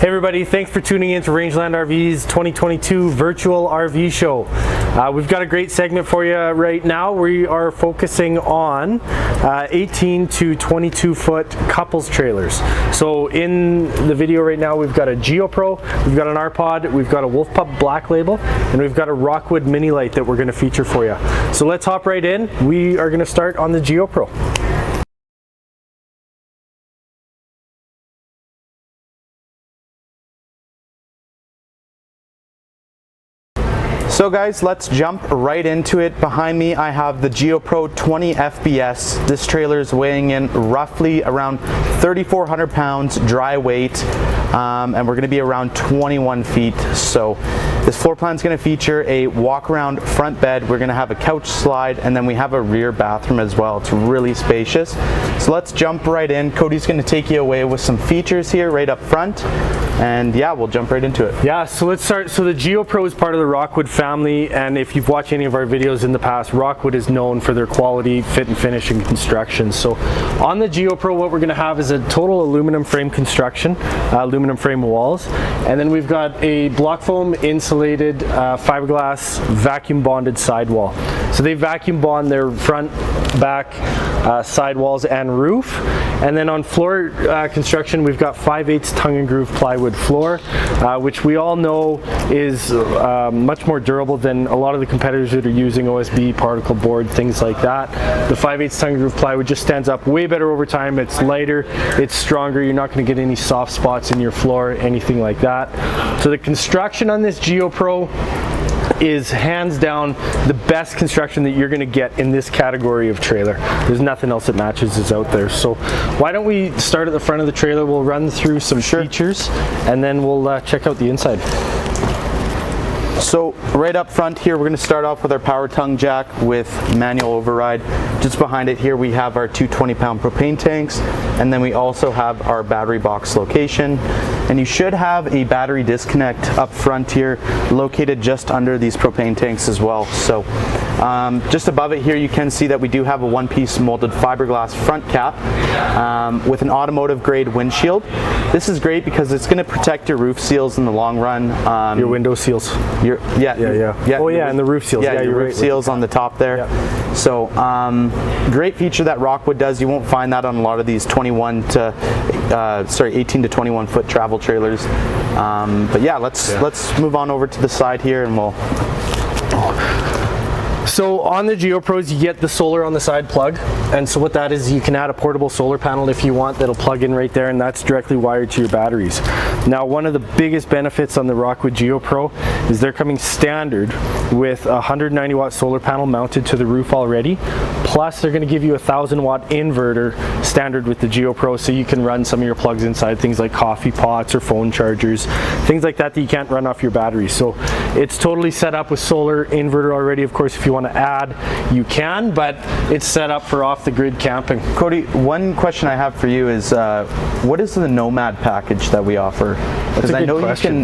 Hey everybody, thanks for tuning in to Rangeland RV's 2022 virtual RV show. We've got a great segment for you right now. We are focusing on 18 to 22 foot couples trailers. So in the video right now we've got a GeoPro, we've got an RPod, we've got a Wolfpup Black Label, and we've got a ROCKWOOD MINILITE that we're going to feature for you. So let's hop right in. We are going to start on the GeoPro. So guys, let's jump right into it. Behind me I have the GeoPro 20 FBS. This trailer is weighing in roughly around 3,400 pounds dry weight, and we're going to be around 21 feet. So this floor plan is going to feature a walk around front bed. We're going to have a couch slide, and then we have a rear bathroom as well. It's really spacious. So let's jump right in. Cody's going to take you away with some features here right up front, and yeah, we'll jump right into it. Yeah, so let's start. So the GeoPro is part of the ROCKWOOD family, and if you've watched any of our videos in the past, ROCKWOOD is known for their quality, fit and finish, and construction. So on the GeoPro, what we're going to have is a total aluminum frame construction, aluminum frame walls, and then we've got a block foam insulated fiberglass vacuum bonded sidewall. So they vacuum bond their front, back, sidewalls and roof. And then on floor construction, we've got 5/8 tongue and groove plywood floor, which we all know is much more durable than a lot of the competitors that are using OSB, particle board, things like that. The 5/8 tongue and groove plywood just stands up way better over time. It's lighter, it's stronger. You're not going to get any soft spots in your floor, anything like that. So the construction on this GeoPro is hands down the best construction that you're going to get in this category of trailer. There's nothing else that matches this out there. So why don't we start at the front of the trailer? We'll run through some features, and then we'll check out the inside. So right up front here, we're going to start off with our power tongue jack with manual override. Just behind it here we have our two 20-pound propane tanks, and then we also have our battery box location. And you should have a battery disconnect up front here located just under these propane tanks as well. So just above it here you can see that we do have a one-piece molded fiberglass front cap with an automotive grade windshield. This is great because it's going to protect your roof seals in the long run. Your window seals. Yeah. Oh yeah, and the roof seals. Yeah, your roof seals on the top there. Yeah. So great feature that ROCKWOOD does. You won't find that on a lot of these 18 to 21 foot travel trailers. But yeah, let's move on over to the side here, and we'll. So on the GeoPros you get the solar on the side plug, and so what that is, you can add a portable solar panel if you want that'll plug in right there, and that's directly wired to your batteries. Now one of the biggest benefits on the ROCKWOOD GeoPro is they're coming standard with a 190 watt solar panel mounted to the roof already, plus they're going to give you a 1,000 watt inverter standard with the GeoPro, so you can run some of your plugs inside, things like coffee pots or phone chargers, things like that you can't run off your batteries. So it's totally set up with solar inverter already. Of course, if you want to add, you can, but it's set up for off the grid camping. Cody, one question I have for you is what is the Nomad package that we offer? Because I know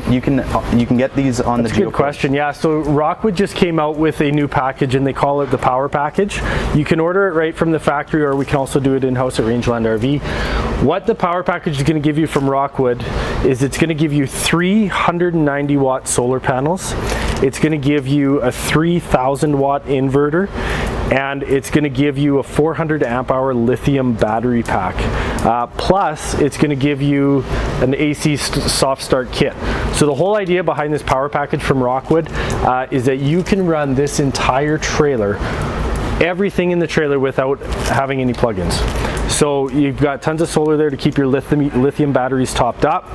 you can get these on the GeoPro. That's a good question. Yeah, so ROCKWOOD just came out with a new package, and they call it the Power Package. You can order it right from the factory, or we can also do it in-house at Rangeland RV. What the Power Package is going to give you from ROCKWOOD is it's going to give you 390 watt solar panels. It's going to give you a 3,000 watt inverter, and it's going to give you a 400 amp hour lithium battery pack. Plus it's going to give you an AC soft start kit. So the whole idea behind this power package from ROCKWOOD is that you can run this entire trailer, everything in the trailer, without having any plugins. So you've got tons of solar there to keep your lithium batteries topped up.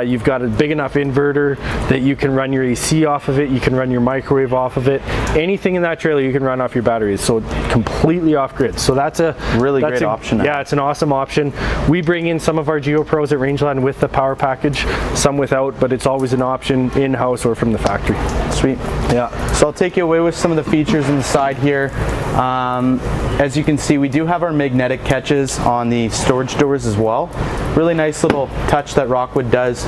You've got a big enough inverter that you can run your AC off of it, you can run your microwave off of it. Anything in that trailer you can run off your batteries, so completely off grid. So that's a really great option. Yeah, it's an awesome option. We bring in some of our GeoPros at Rangeland with the power package, some without, but it's always an option in-house or from the factory. Sweet. Yeah. So I'll take you away with some of the features inside here. As you can see, we do have our magnetic catches on the storage doors as well. Really nice little touch that ROCKWOOD does.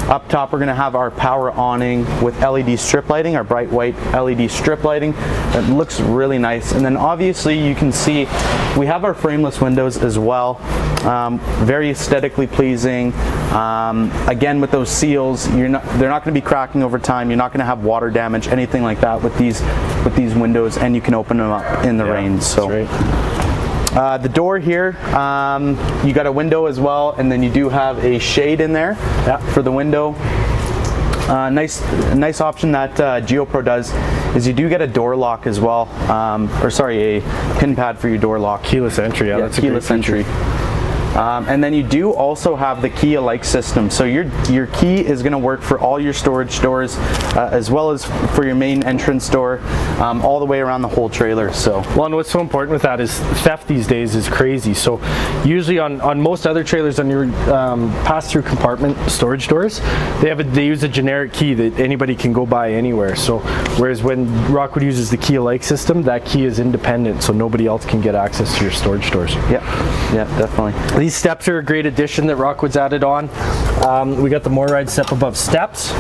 Up top, we're going to have our power awning with LED strip lighting, our bright white LED strip lighting. It looks really nice. And then obviously you can see we have our frameless windows as well. Very aesthetically pleasing. Again, with those seals, they're not going to be cracking over time. You're not going to have water damage, anything like that with these windows, and you can open them up in the rain. So. The door here, you got a window as well, and then you do have a shade in there for the window. Nice option that GeoPro does is you do get a door lock as well, or sorry, a pin pad for your door lock. Keyless entry, yeah, that's a keyless entry. And then you do also have the key alike system. So your key is going to work for all your storage doors, as well as for your main entrance door, all the way around the whole trailer. So, well, and what's so important with that is theft these days is crazy. So usually on most other trailers, on your pass-through compartment storage doors, they use a generic key that anybody can go buy anywhere. So whereas when ROCKWOOD uses the key alike system, that key is independent, so nobody else can get access to your storage doors. Yeah, definitely. These steps are a great addition that ROCKWOOD's added on. We got the MORryde step above steps,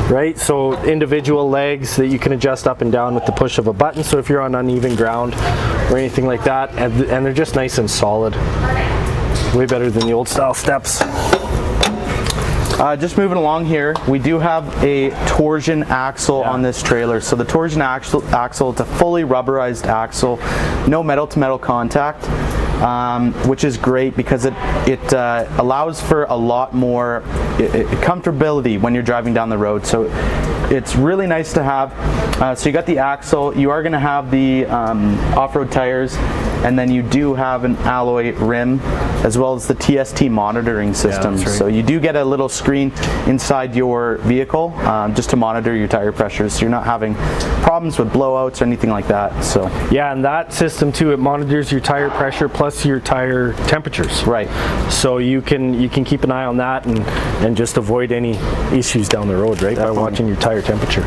right? So individual legs that you can adjust up and down with the push of a button. So if you're on uneven ground or anything like that, and they're just nice and solid. Way better than the old style steps. Just moving along here, we do have a torsion axle on this trailer. So the torsion axle, it's a fully rubberized axle, no metal to metal contact. Which is great because it allows for a lot more comfortability when you're driving down the road. So it's really nice to have. So you got the axle, you are going to have the off-road tires, and then you do have an alloy rim as well as the TST monitoring system. Yeah, that's right. So you do get a little screen inside your vehicle just to monitor your tire pressures, so you're not having problems with blowouts or anything like that. So yeah, and that system too, it monitors your tire pressure plus your tire temperatures. Right. So you can keep an eye on that and just avoid any issues down the road, right? Definitely. By watching your tire temperature.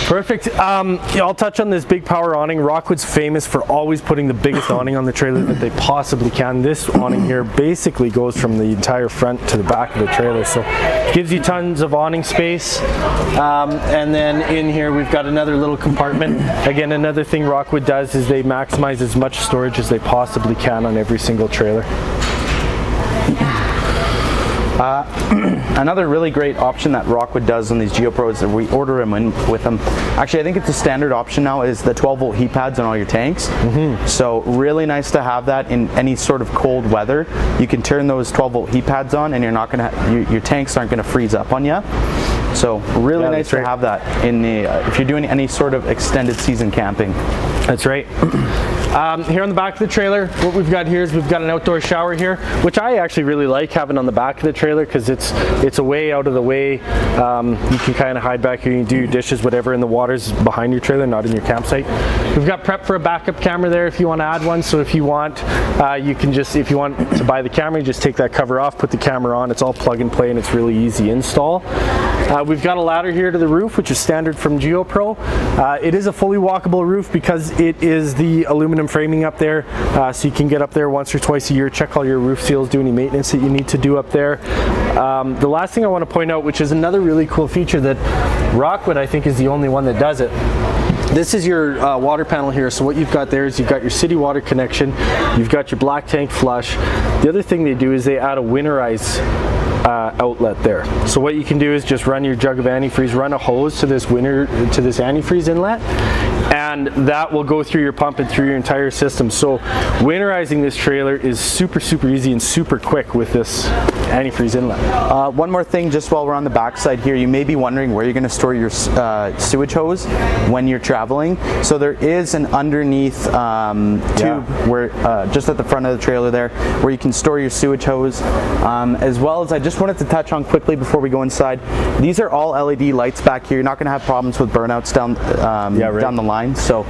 Perfect. I'll touch on this big power awning. ROCKWOOD's famous for always putting the biggest awning on the trailer that they possibly can. This awning here basically goes from the entire front to the back of the trailer, so it gives you tons of awning space. And then in here we've got another little compartment. Again, another thing ROCKWOOD does is they maximize as much storage as they possibly can on every single trailer. Another really great option that ROCKWOOD does on these GeoPros that we order them in with them. Actually, I think it's a standard option now, is the 12-volt heat pads on all your tanks. So really nice to have that in any sort of cold weather. You can turn those 12-volt heat pads on, and you're not going to your tanks aren't going to freeze up on you. So really nice to have that in the if you're doing any sort of extended season camping. That's right. Here on the back of the trailer, what we've got here is we've got an outdoor shower here, which I actually really like having on the back of the trailer because it's a way out of the way. You can kind of hide back here, you can do your dishes, whatever, and the water's behind your trailer, not in your campsite. We've got prep for a backup camera there if you want to add one. So if you want, you can just, if you want to buy the camera, you just take that cover off, put the camera on. It's all plug and play and it's really easy install. We've got a ladder here to the roof, which is standard from GeoPro. It is a fully walkable roof because it is the aluminum framing up there, so you can get up there once or twice a year, check all your roof seals, do any maintenance that you need to do up there. The last thing I want to point out, which is another really cool feature that ROCKWOOD I think is the only one that does it. This is your water panel here. So what you've got there is you've got your city water connection, you've got your black tank flush. The other thing they do is they add a winterize outlet there. So what you can do is just run your jug of antifreeze, run a hose to this antifreeze inlet, and that will go through your pump and through your entire system. So winterizing this trailer is super easy and super quick with this antifreeze inlet. One more thing, just while we're on the back side here, you may be wondering where you're going to store your sewage hose when you're traveling. So there is an underneath tube where just at the front of the trailer there where you can store your sewage hose, as well as I just wanted to touch on quickly before we go inside, these are all LED lights back here. You're not going to have problems with burnouts down down the line. So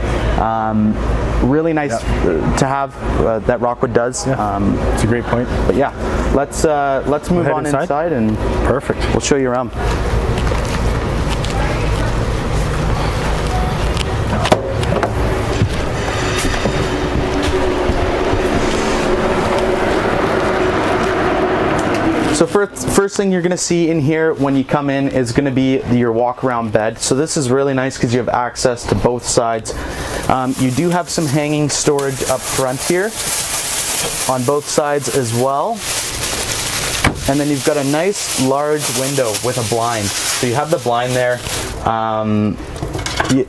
really nice to have that ROCKWOOD does. It's a great point. But yeah, let's move on inside and perfect. We'll show you around. So So first thing you're going to see in here when you come in is going to be your walk around bed. So this is really nice because you have access to both sides. You do have some hanging storage up front here on both sides as well. And then you've got a nice large window with a blind. So you have the blind there.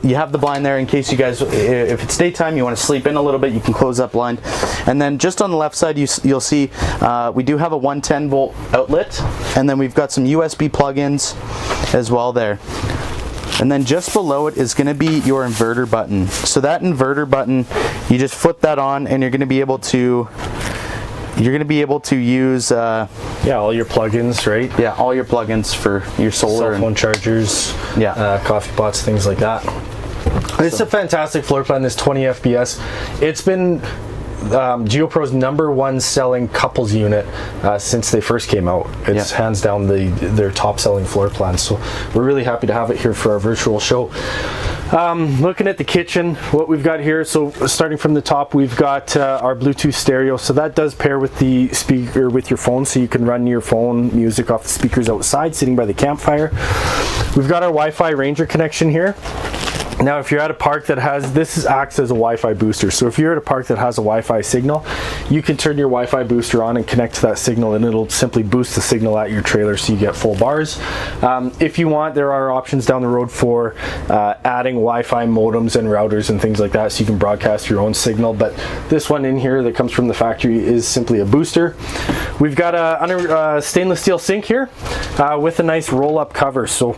You have the blind there in case you guys, if it's daytime, you want to sleep in a little bit, you can close that blind. And then just on the left side, you'll see we do have a 110 volt outlet, and then we've got some USB plug-ins as well there. And then just below it is going to be your inverter button. So that inverter button, you just flip that on, and you're going to be able to use yeah, all your plugins, right? Yeah, all your plugins for your solar, cell phone chargers, yeah, coffee pots, things like that. It's a fantastic floor plan, this 20 FPS. It's been GeoPro's #1 selling couples unit since they first came out. It's hands down their top selling floor plan. So we're really happy to have it here for our virtual show. Looking at the kitchen, what we've got here, so starting from the top, we've got our Bluetooth stereo. So that does pair with the speaker with your phone, so you can run your phone music off the speakers outside, sitting by the campfire. We've got our Wi-Fi Ranger connection here. Now, if you're at a park that has, this acts as a Wi-Fi booster. So if you're at a park that has a Wi-Fi signal, you can turn your Wi-Fi booster on and connect to that signal, and it'll simply boost the signal at your trailer so you get full bars. If you want, there are options down the road for adding Wi-Fi modems and routers and things like that, so you can broadcast your own signal. But this one in here that comes from the factory is simply a booster. We've got a stainless steel sink here with a nice roll-up cover. So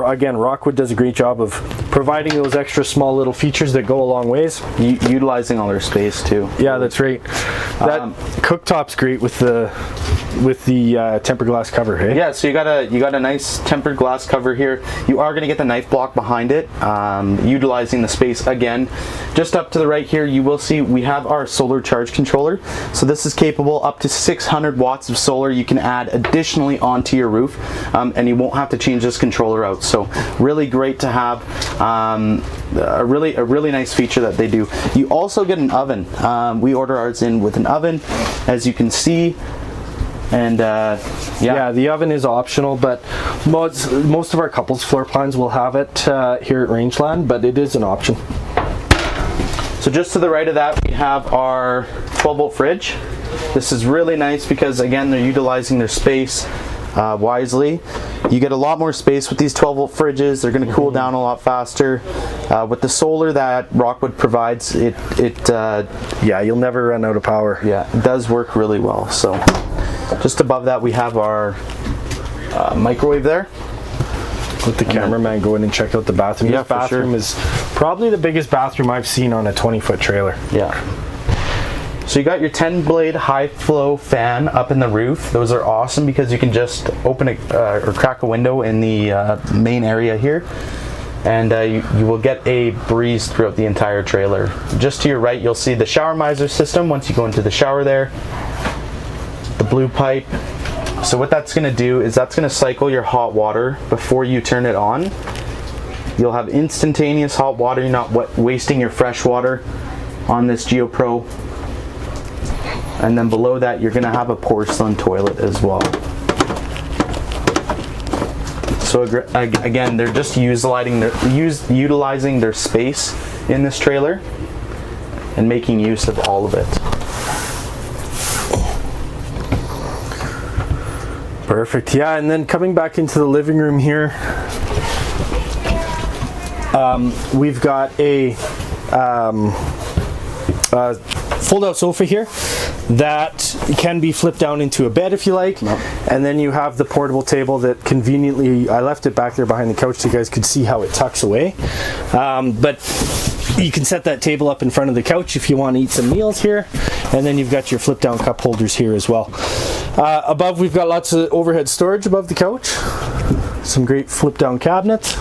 again, Rockwood does a great job of providing those extra small little features that go a long ways. Utilizing all their space too. Yeah, that's right. That cooktop's great with the tempered glass cover, hey? Yeah, so you got a nice tempered glass cover here. You are going to get the knife block behind it, utilizing the space again. Just up to the right here, you will see we have our solar charge controller. So this is capable up to 600 watts of solar. You can add additionally onto your roof, and you won't have to change this controller out. So really great to have. A really nice feature that they do. You also get an oven. We order ours in with an oven, as you can see. And yeah, the oven is optional, but most of our couples floor plans will have it here at Rangeland, but it is an option. So just to the right of that, we have our 12-volt fridge. This is really nice because, again, they're utilizing their space wisely. You get a lot more space with these 12-volt fridges. They're going to cool down a lot faster. With the solar that Rockwood provides, yeah, you'll never run out of power. Yeah, it does work really well. So just above that, we have our microwave there. Let the cameraman go in and check out the bathroom. Yeah, this bathroom is probably the biggest bathroom I've seen on a 20-foot trailer. Yeah. So you got your 10-blade high flow fan up in the roof. Those are awesome because you can just open or crack a window in the main area here, and you will get a breeze throughout the entire trailer. Just to your right, you'll see the shower miser system once you go into the shower there. The blue pipe. So what that's going to do is that's going to cycle your hot water before you turn it on. You'll have instantaneous hot water. You're not wasting your fresh water on this GeoPro. And then below that, you're going to have a porcelain toilet as well. So again, they're just utilizing their space in this trailer and making use of all of it. Perfect. Yeah, and then coming back into the living room here, we've got a fold-out sofa here that can be flipped down into a bed if you like. Nope. And then you have the portable table that conveniently, I left it back there behind the couch so you guys could see how it tucks away. But you can set that table up in front of the couch if you want to eat some meals here. And then you've got your flip down cup holders here as well. Above, we've got lots of overhead storage above the couch. Some great flip down cabinets.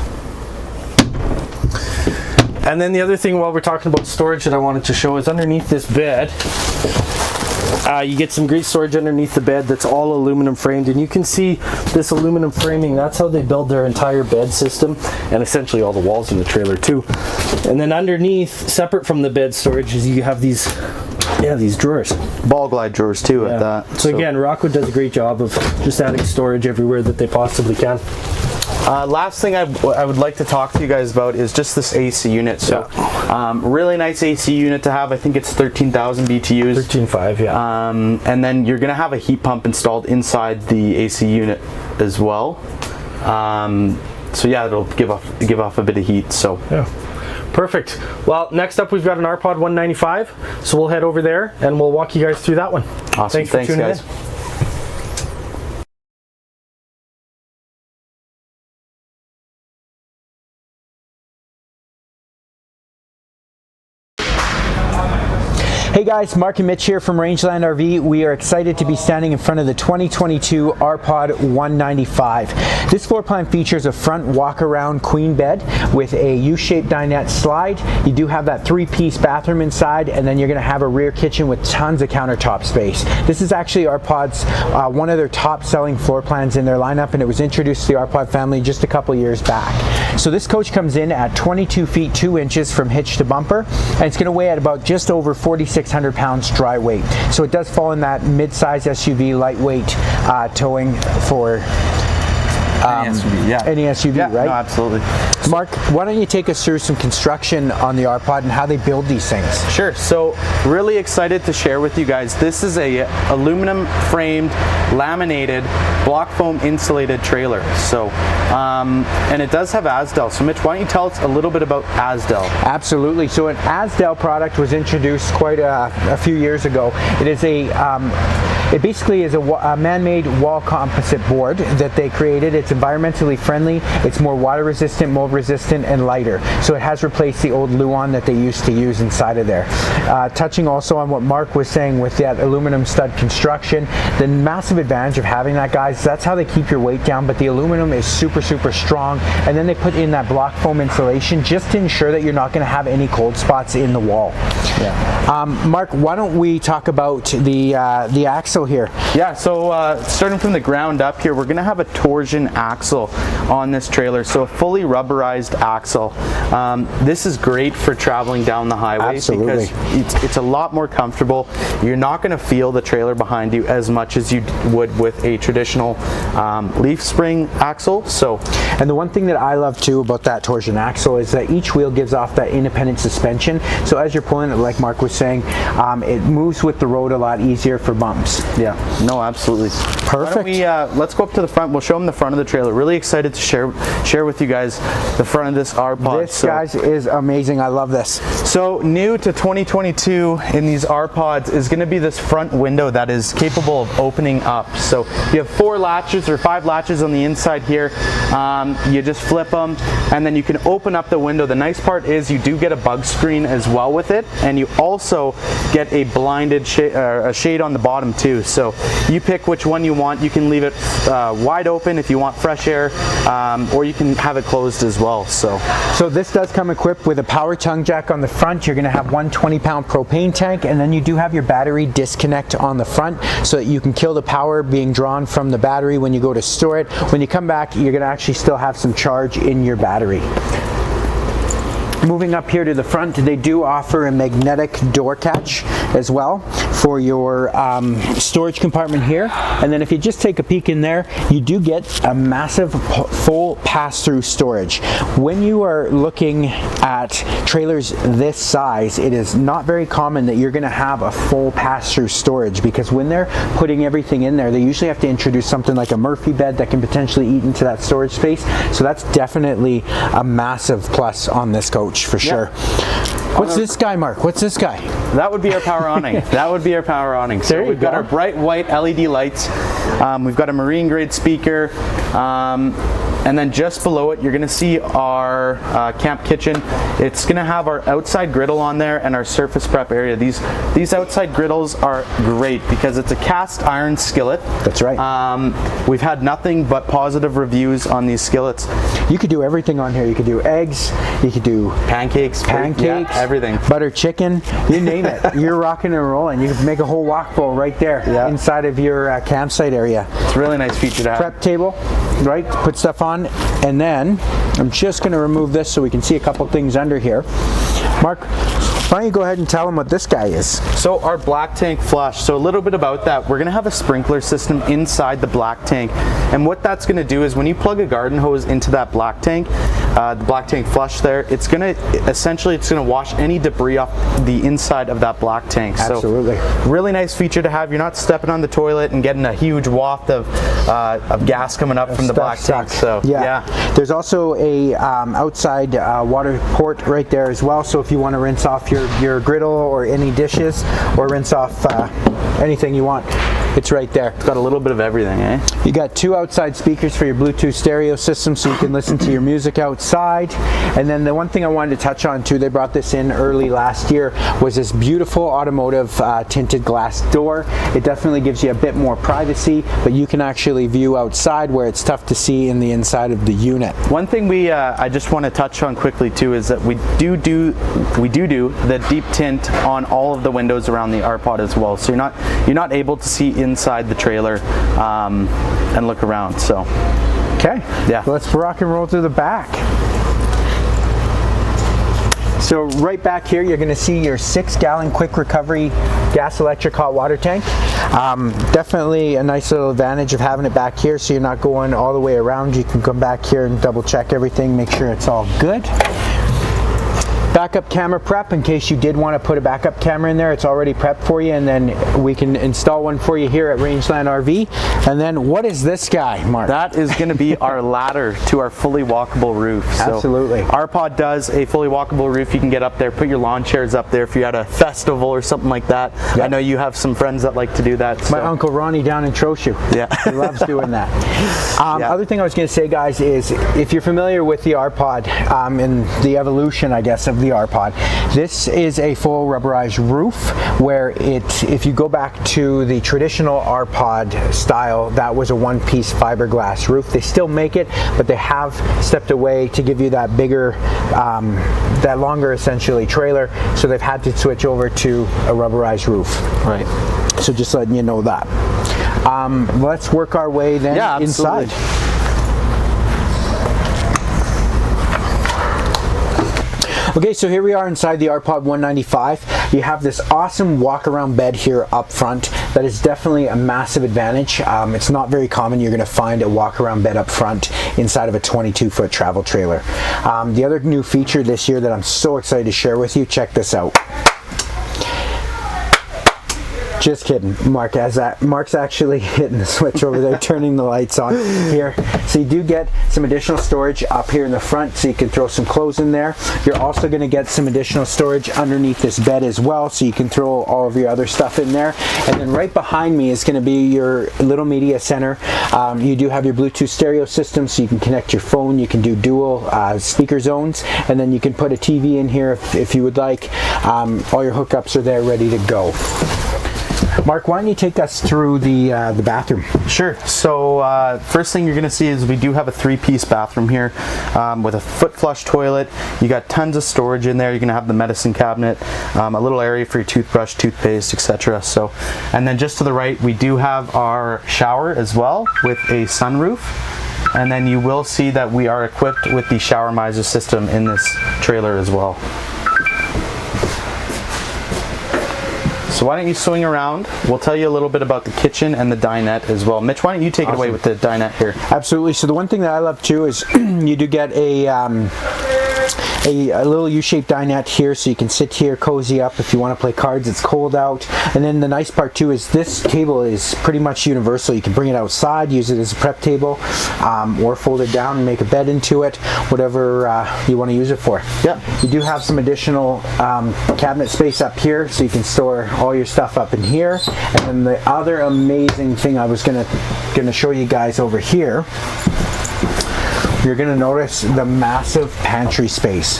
And then the other thing while we're talking about storage that I wanted to show is underneath this bed, you get some great storage underneath the bed that's all aluminum framed, and you can see this aluminum framing. That's how they build their entire bed system, and essentially all the walls in the trailer too. And then underneath, separate from the bed storage, is you have these Yeah, these drawers. Ball glide drawers too at that. So again, Rockwood does a great job of just adding storage everywhere that they possibly can. Last thing I would like to talk to you guys about is just this AC unit. So really nice AC unit to have. I think it's 13,000 BTUs. 13.5, yeah. And then you're going to have a heat pump installed inside the AC unit as well. So yeah, it'll give off a bit of heat. So yeah. Perfect. Well, next up we've got an RPod 195. So we'll head over there and we'll walk you guys through that one. Awesome. Thanks for tuning guys. in. Hey guys, Mark and Mitch here from Rangeland RV. We are excited to be standing in front of the 2022 RPod 195. This floor plan features a front walk-around queen bed with a U-shaped dinette slide. You do have that 3-piece bathroom inside, and then you're going to have a rear kitchen with tons of countertop space. This is actually RPod's one of their top-selling floor plans in their lineup, and it was introduced to the RPod family just a couple years back. So this coach comes in at 22 feet 2 inches from hitch to bumper, and it's going to weigh at about just over 4600 pounds dry weight. So it does fall in that mid-size SUV lightweight towing for any SUV, yeah. Any SUV, yeah, right? No, absolutely. Mark, why don't you take us through some construction on the RPod and how they build these things? Sure. So really excited to share with you guys. This is a aluminum framed, laminated, block foam insulated trailer. So, and it does have ASDEL. So Mitch, why don't you tell us a little bit about ASDEL? Absolutely. So an ASDEL product was introduced quite a few years ago. It is it basically is a man-made wall composite board that they created. It's environmentally friendly, it's more water resistant, mold resistant, and lighter. So it has replaced the old Luan that they used to use inside of there. Touching also on what Mark was saying with that aluminum stud construction, the massive advantage of having that, guys, that's how they keep your weight down, but the aluminum is super, super strong. And then they put in that block foam insulation just to ensure that you're not going to have any cold spots in the wall. Yeah. Mark, why don't we talk about the axle here? Yeah, so starting from the ground up here, we're going to have a torsion axle on this trailer, so a fully rubberized axle. This is great for traveling down the highway. Absolutely. Because it's a lot more comfortable. You're not going to feel the trailer behind you as much as you would with a traditional leaf spring axle. So, and the one thing that I love too about that torsion axle is that each wheel gives off that independent suspension. So as you're pulling it, like Mark was saying, it moves with the road a lot easier for bumps. Yeah, no, absolutely. Perfect. Let's go up to the front. We'll show them the front of the trailer. Really excited to share with you guys the front of this RPod. This, guys, is amazing. I love this. So new to 2022 in these RPods is going to be this front window that is capable of opening up. So you have 4 latches or 5 latches on the inside here. You just flip them and then you can open up the window. The nice part is you do get a bug screen as well with it, and you also get a blinded shade on the bottom too. So you pick which one you want. You can leave it wide open if you want fresh air, or you can have it closed as well. So this does come equipped with a power tongue jack on the front. You're going to have one 20-pound propane tank, and then you do have your battery disconnect on the front so that you can kill the power being drawn from the battery when you go to store it. When you come back, you're going to actually still have some charge in your battery. Moving up here to the front, they do offer a magnetic door catch as well for your storage compartment here. And then if you just take a peek in there, you do get a massive full pass-through storage. When you are looking at trailers this size, it is not very common that you're going to have a full pass-through storage, because when they're putting everything in there, they usually have to introduce something like a Murphy bed that can potentially eat into that storage space. So that's definitely a massive plus on this coach for sure. What's this guy, Mark? What's this guy? That would be our power awning. That would be our power awning. So we've got our bright white LED lights. We've got a marine grade speaker. And then just below it, you're going to see our camp kitchen. It's going to have our outside griddle on there and our surface prep area. These outside griddles are great because it's a cast iron skillet. That's right. We've had nothing but positive reviews on these skillets. You could do everything on here. You could do eggs. You could do pancakes, yeah, everything. Butter chicken, you name it. You're rocking and rolling. You can make a whole wok bowl right there inside of your campsite area. It's a really nice feature to have. Prep table, right? Put stuff on. And then I'm just going to remove this so we can see a couple things under here. Mark, Why don't you go ahead and tell them what this guy is? So our black tank flush, so a little bit about that. We're gonna have a sprinkler system inside the black tank. And what that's gonna do is when you plug a garden hose into that black tank, the black tank flush there, it's gonna wash any debris off the inside of that black tank. Absolutely. So really nice feature to have. You're not stepping on the toilet and getting a huge waft of gas coming up from the black tank. So yeah. There's also a outside water port right there as well. So if you want to rinse off your griddle or any dishes, or rinse off anything you want, it's right there. It's got a little bit of everything, eh? You got 2 outside speakers for your Bluetooth stereo system, so you can listen to your music outside. And then the one thing I wanted to touch on too, they brought this in early last year, was this beautiful automotive tinted glass door. It definitely gives you a bit more privacy, but you can actually view outside where it's tough to see in the inside of the unit. One thing I just want to touch on quickly too is that we do the deep tint on all of the windows around the RPod as well, so you're not able to see inside the trailer and look around. So okay, yeah, let's rock and roll to the back. So right back here, you're going to see your 6-gallon quick recovery gas electric hot water tank. Definitely a nice little advantage of having it back here, so you're not going all the way around. You can come back here and double check everything, make sure it's all good. Backup camera prep, in case you did want to put a backup camera in there, it's already prepped for you, and then we can install one for you here at Rangeland RV. And then what is this guy, Mark? That is going to be our ladder to our fully walkable roof. Absolutely. So RPod does a fully walkable roof. You can get up there, put your lawn chairs up there if you're at a festival or something like that. Yep. I know you have some friends that like to do that. My Uncle Ronnie down in Trochu. Yeah. He loves doing that. Other thing I was going to say, guys, is if you're familiar with the RPod and the evolution, I guess, of the RPod, this is a full rubberized roof where if you go back to the traditional RPod style, that was a one-piece fiberglass roof. They still make it, but they have stepped away to give you that bigger, that longer essentially trailer, so they've had to switch over to a rubberized roof. Right. So just letting you know that. Let's work our way then inside. Okay, so here we are inside the RPod 195. You have this awesome walk-around bed here up front. That is definitely a massive advantage. It's not very common you're going to find a walk-around bed up front inside of a 22-foot travel trailer. The other new feature this year that I'm so excited to share with you, check this out. Just kidding, Mark's actually hitting the switch over there, turning the lights on here. So you do get some additional storage up here in the front, so you can throw some clothes in there. You're also going to get some additional storage underneath this bed as well, so you can throw all of your other stuff in there. And then right behind me is going to be your little media center. You do have your Bluetooth stereo system, so you can connect your phone. You can do dual speaker zones, and then you can put a TV in here if you would like. All your hookups are there ready to go. Mark, why don't you take us through the bathroom? Sure. So first thing you're going to see is we do have a 3-piece bathroom here with a foot flush toilet. You got tons of storage in there. You're going to have the medicine cabinet, a little area for your toothbrush, toothpaste, etc. So, and then just to the right, we do have our shower as well with a sunroof. And then you will see that we are equipped with the shower miser system in this trailer as well. So why don't you swing around? We'll tell you a little bit about the kitchen and the dinette as well. Mitch, why don't you take it away with the dinette here? Absolutely. So the one thing that I love too is you do get a little U-shaped dinette here, so you can sit here, cozy up if you want to play cards. It's cold out. And then the nice part too is this table is pretty much universal. You can bring it outside, use it as a prep table, or fold it down and make a bed into it, whatever you want to use it for. Yeah. You do have some additional cabinet space up here, so you can store all your stuff up in here. And then the other amazing thing I was gonna show you guys over here, you're going to notice the massive pantry space.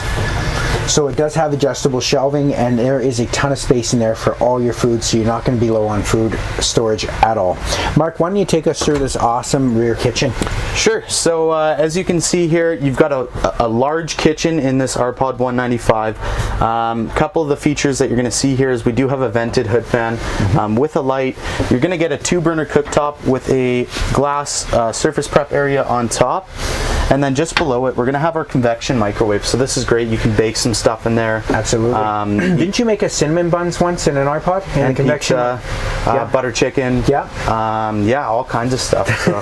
So it does have adjustable shelving, and there is a ton of space in there for all your food, so you're not going to be low on food storage at all. Mark, why don't you take us through this awesome rear kitchen? Sure. So as you can see here, you've got a large kitchen in this RPod 195. Couple of the features that you're going to see here is we do have a vented hood fan with a light. You're going to get a 2-burner cooktop with a glass surface prep area on top. And then just below it, we're gonna have our convection microwave. So this is great. You can bake some stuff in there. Absolutely. Didn't you make a cinnamon buns once in an R-Pod? And convection, butter chicken. Yeah. All kinds of stuff. So.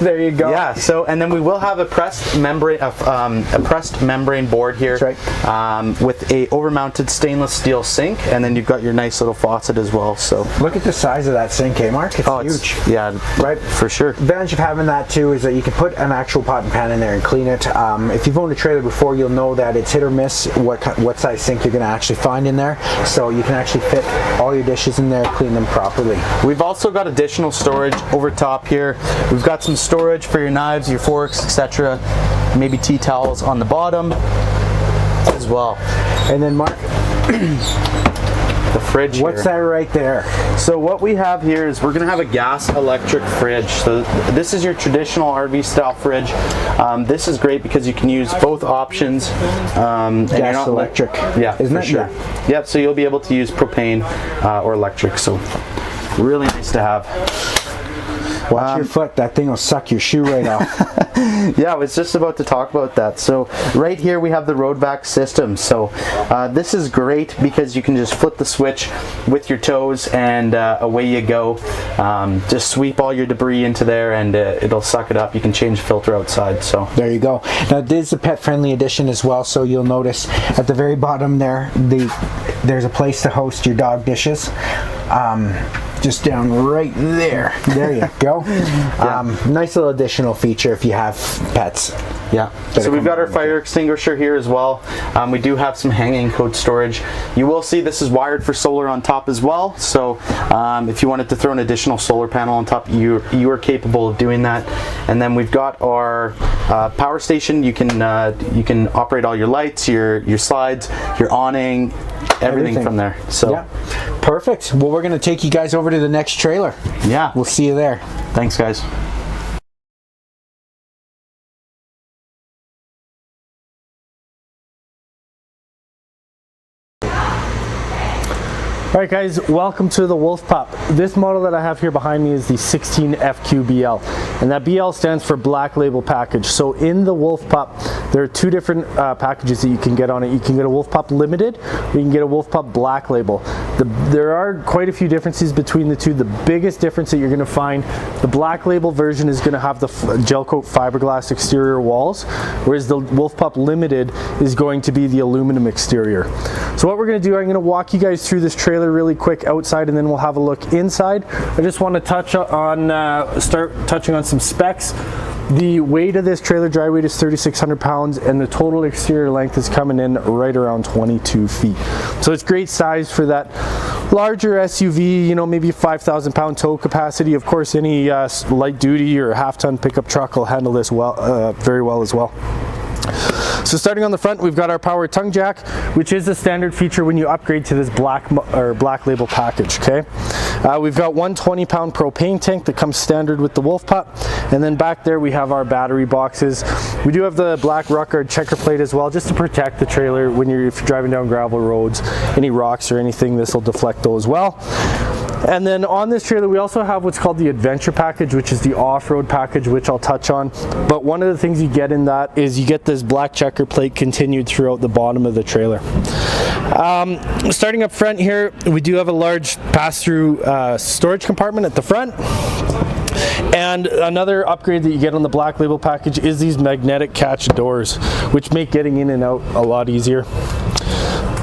There you go. Yeah. So, and then we will have a pressed membrane board here. That's right. With a over-mounted stainless steel sink, and then you've got your nice little faucet as well. So look at the size of that sink, Mark? It's huge. Yeah, right, for sure. Advantage of having that too is that you can put an actual pot and pan in there and clean it. If you've owned a trailer before, you'll know that it's hit or miss what size sink you're going to actually find in there. So you can actually fit all your dishes in there, clean them properly. We've also got additional storage over top here. We've got some storage for your knives, your forks, etc. Maybe tea towels on the bottom as well. And then Mark, the fridge here. What's that right there? So what we have here is we're going to have a gas electric fridge. So this is your traditional RV style fridge. This is great because you can use both options. Gas electric. Yeah, isn't for it? sure. Yeah. Yep, so you'll be able to use propane or electric. So really nice to have. Watch your foot, that thing will suck your shoe right off. Yeah, I was just about to talk about that. So right here we have the road vac system. So this is great because you can just flip the switch with your toes and away you go. Just sweep all your debris into there and it'll suck it up. You can change the filter outside. So there you go. Now this is a pet friendly edition as well, so you'll notice at the very bottom there there's a place to host your dog dishes. Just down right there. There you go. Nice little additional feature if you have pets. Yeah. So we've got our fire extinguisher here as well. We do have some hanging coat storage. You will see this is wired for solar on top as well. So if you wanted to throw an additional solar panel on top, you are capable of doing that. And then we've got our power station. You can operate all your lights, your slides, your awning, everything from there. So yeah. Perfect. Well, we're going to take you guys over to the next trailer. Yeah. We'll see you there. Thanks, guys. Alright guys, welcome to the Wolfpup. This model that I have here behind me is the 16FQBL, and that BL stands for Black Label Package. So in the Wolfpup, there are two different packages that you can get on it. You can get a Wolfpup Limited, or you can get a Wolfpup Black Label. There are quite a few differences between the two. The biggest difference that you're going to find, the Black Label version is going to have the gel coat fiberglass exterior walls, whereas the Wolfpup Limited is going to be the aluminum exterior. So what we're going to do, I'm going to walk you guys through this trailer really quick outside, and then we'll have a look inside. I just want to start touching on some specs. The weight of this trailer, dry weight, is 3,600 pounds, and the total exterior length is coming in right around 22 feet. So it's great size for that larger SUV, you know, maybe 5,000 pound tow capacity. Of course, any light duty or half-ton pickup truck will handle this very well as well. So starting on the front, we've got our power tongue jack, which is a standard feature when you upgrade to this Black Label package, okay? We've got one 20-pound propane tank that comes standard with the Wolfpup, and then back there we have our battery boxes. We do have the black ROCKWOOD checker plate as well, just to protect the trailer if you're driving down gravel roads, any rocks or anything, this will deflect those well. And then on this trailer we also have what's called the Adventure package, which is the off-road package, which I'll touch on. But one of the things you get in that is you get this black checker plate continued throughout the bottom of the trailer. Starting up front here, we do have a large pass-through storage compartment at the front. And another upgrade that you get on the Black Label package is these magnetic catch doors, which make getting in and out a lot easier.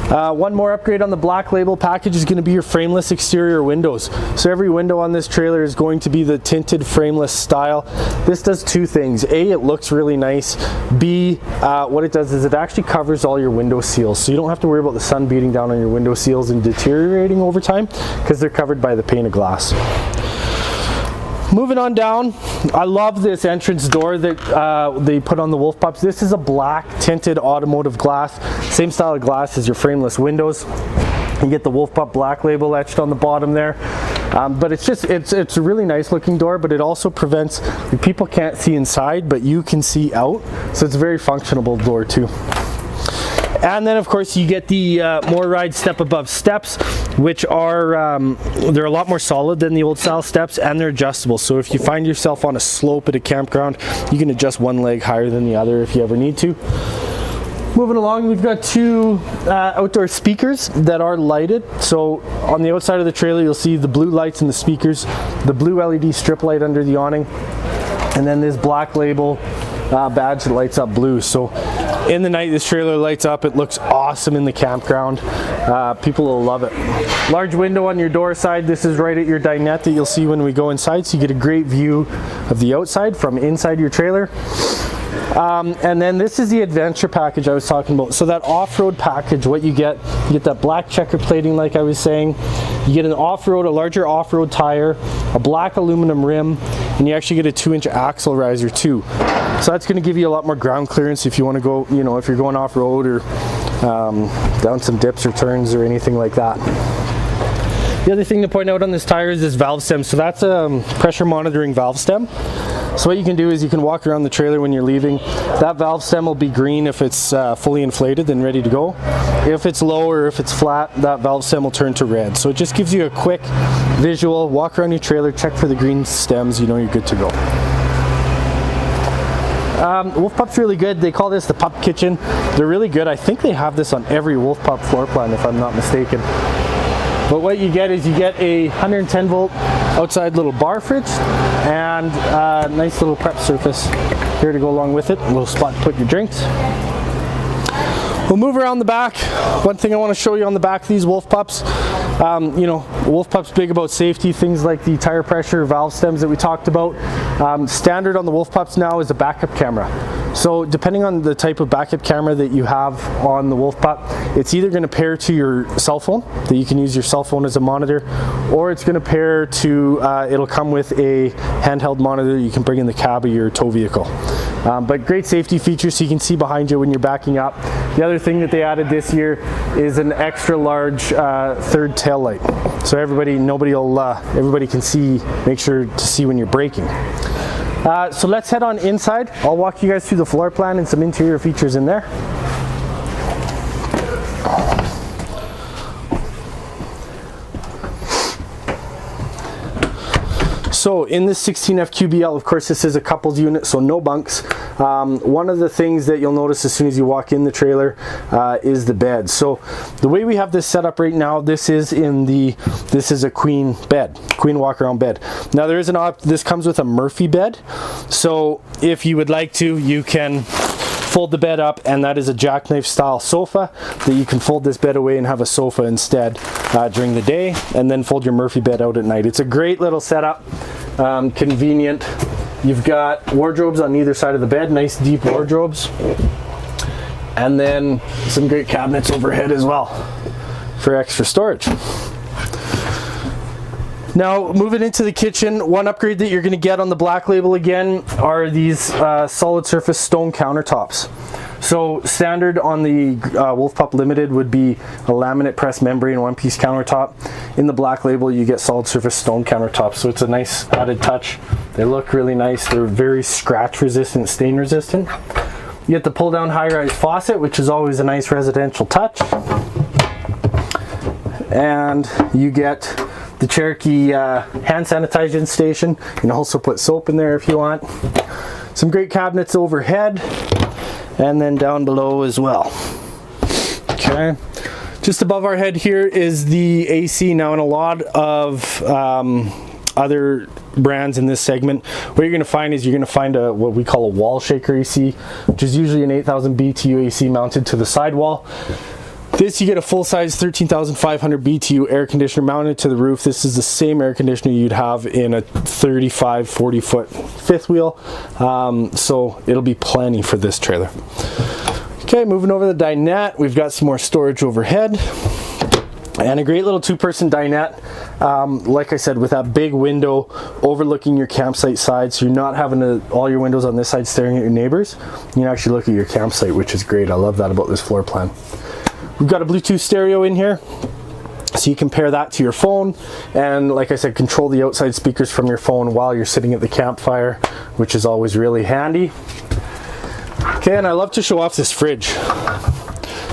One more upgrade on the Black Label package is going to be your frameless exterior windows. So every window on this trailer is going to be the tinted frameless style. This does two things. A, it looks really nice. B, what it does is it actually covers all your window seals. So you don't have to worry about the sun beating down on your window seals and deteriorating over time, because they're covered by the pane of glass. Moving on down, I love this entrance door that they put on the Wolfpups. This is a black tinted automotive glass, same style of glass as your frameless windows. You get the Wolfpup Black Label etched on the bottom there. But it's a really nice looking door, but it also prevents, people can't see inside, but you can see out. So it's a very functional door too. And then of course you get the more ride step above steps. which are, they're a lot more solid than the old style steps, and they're adjustable. So if you find yourself on a slope at a campground, you can adjust one leg higher than the other if you ever need to. Moving along, we've got two outdoor speakers that are lighted. So on the outside of the trailer, you'll see the blue lights and the speakers, the blue LED strip light under the awning, and then this black label badge that lights up blue. So in the night, this trailer lights up. It looks awesome in the campground. People will love it. Large window on your door side. This is right at your dinette that you'll see when we go inside, so you get a great view of the outside from inside your trailer. And then this is the adventure package I was talking about. So that off-road package, what you get that black checker plating like I was saying. You get an off-road, a larger off-road tire, a black aluminum rim, and you actually get a 2-inch axle riser too. So that's going to give you a lot more ground clearance if you want to go, you know, if you're going off-road or down some dips or turns or anything like that. The other thing to point out on this tire is this valve stem. So that's a pressure monitoring valve stem. So what you can do is you can walk around the trailer when you're leaving. That valve stem will be green if it's fully inflated and ready to go. If it's low or if it's flat, that valve stem will turn to red. So it just gives you a quick visual. Walk around your trailer, check for the green stems, you know you're good to go. Wolfpup's really good. They call this the pup kitchen. They're really good. I think they have this on every Wolfpup floor plan if I'm not mistaken. But what you get is you get a 110 volt outside little bar fridge and a nice little prep surface here to go along with it. A little spot to put your drinks. We'll move around the back. One thing I want to show you on the back of these Wolfpups, you know, Wolfpup's big about safety, things like the tire pressure, valve stems that we talked about. Standard on the Wolfpups now is a backup camera. So depending on the type of backup camera that you have on the Wolfpup, it's either going to pair to your cell phone, that you can use your cell phone as a monitor, or it's going to pair to, it'll come with a handheld monitor you can bring in the cab of your tow vehicle. But great safety features so you can see behind you when you're backing up. The other thing that they added this year is an extra large third tail light. So everybody can see, make sure to see when you're braking. So let's head on inside. I'll walk you guys through the floor plan and some interior features in there. So in this 16F QBL, of course, this is a couples unit, so no bunks. One of the things that you'll notice as soon as you walk in the trailer is the bed. So the way we have this set up right now, this is a queen bed, queen walk around bed. Now there is this comes with a Murphy bed. So if you would like to, you can fold the bed up, and that is a jackknife style sofa that you can fold this bed away and have a sofa instead during the day, and then fold your Murphy bed out at night. It's a great little setup, convenient. You've got wardrobes on either side of the bed, nice deep wardrobes, and then some great cabinets overhead as well for extra storage. Now moving into the kitchen, one upgrade that you're going to get on the Black Label again are these solid surface stone countertops. So standard on the Wolfpup Limited would be a laminate press membrane one-piece countertop. In the Black Label you get solid surface stone countertops, so it's a nice added touch. They look really nice. They're very scratch resistant, stain resistant. You get the pull down high-rise faucet, which is always a nice residential touch. And you get the Cherokee hand sanitizing station. You can also put soap in there if you want. Some great cabinets overhead and then down below as well. Okay, just above our head here is the AC. Now in a lot of other brands in this segment, what you're going to find is you're going to find what we call a wall shaker AC, which is usually an 8,000 BTU AC mounted to the sidewall. This, you get a full-size 13,500 BTU air conditioner mounted to the roof. This is the same air conditioner you'd have in a 35, 40-foot fifth wheel. So it'll be plenty for this trailer. Okay, moving over the dinette, we've got some more storage overhead. And a great little two-person dinette, like I said, with that big window overlooking your campsite side, so you're not having all your windows on this side staring at your neighbors. You can actually look at your campsite, which is great. I love that about this floor plan. We've got a Bluetooth stereo in here, so you can pair that to your phone, and like I said, control the outside speakers from your phone while you're sitting at the campfire, which is always really handy. Okay, and I love to show off this fridge.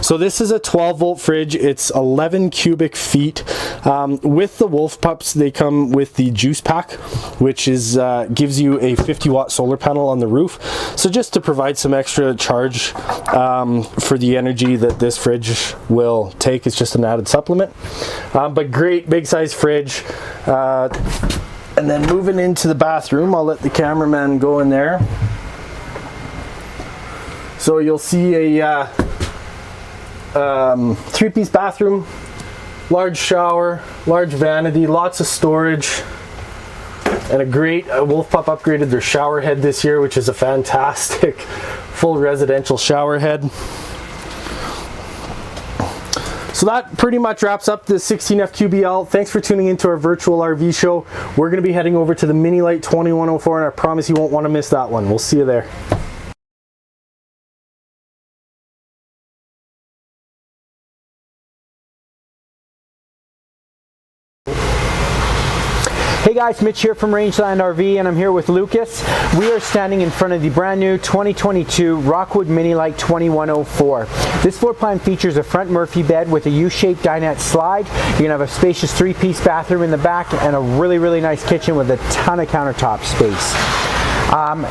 So this is a 12 volt fridge. It's 11 cubic feet. With the Wolfpups, they come with the juice pack, which is gives you a 50 watt solar panel on the roof. So just to provide some extra charge for the energy that this fridge will take, it's just an added supplement. But great big size fridge. And then moving into the bathroom, I'll let the cameraman go in there. So you'll see a 3-piece bathroom, large shower, large vanity, lots of storage, and a great Wolfpup upgraded their shower head this year, which is a fantastic full residential shower head. So that pretty much wraps up the 16F QBL. Thanks for tuning into our virtual RV show. We're going to be heading over to the MINILITE 2104, and I promise you won't want to miss that one. We'll see you there. Hey guys, Mitch here from Rangeland RV, and I'm here with Lucas. We are standing in front of the brand new 2022 ROCKWOOD MINILITE 2104. This floor plan features a front Murphy bed with a U-shaped dinette slide. You're gonna have a spacious 3-piece bathroom in the back and a really nice kitchen with a ton of countertop space.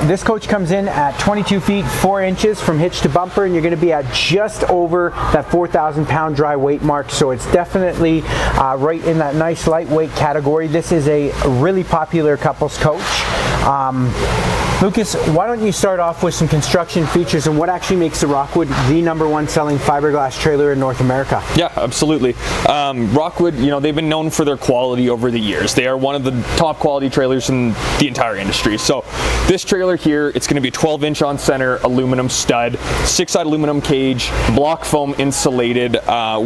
This coach comes in at 22 feet 4 inches from hitch to bumper, and you're going to be at just over that 4,000 pound dry weight mark, so it's definitely right in that nice lightweight category. This is a really popular couples coach. Lucas, why don't you start off with some construction features and what actually makes the ROCKWOOD the #1 selling fiberglass trailer in North America? Yeah, absolutely. ROCKWOOD, you know, they've been known for their quality over the years. They are one of the top quality trailers in the entire industry. So this trailer here, it's going to be 12-inch on center aluminum stud, 6-side aluminum cage, block foam insulated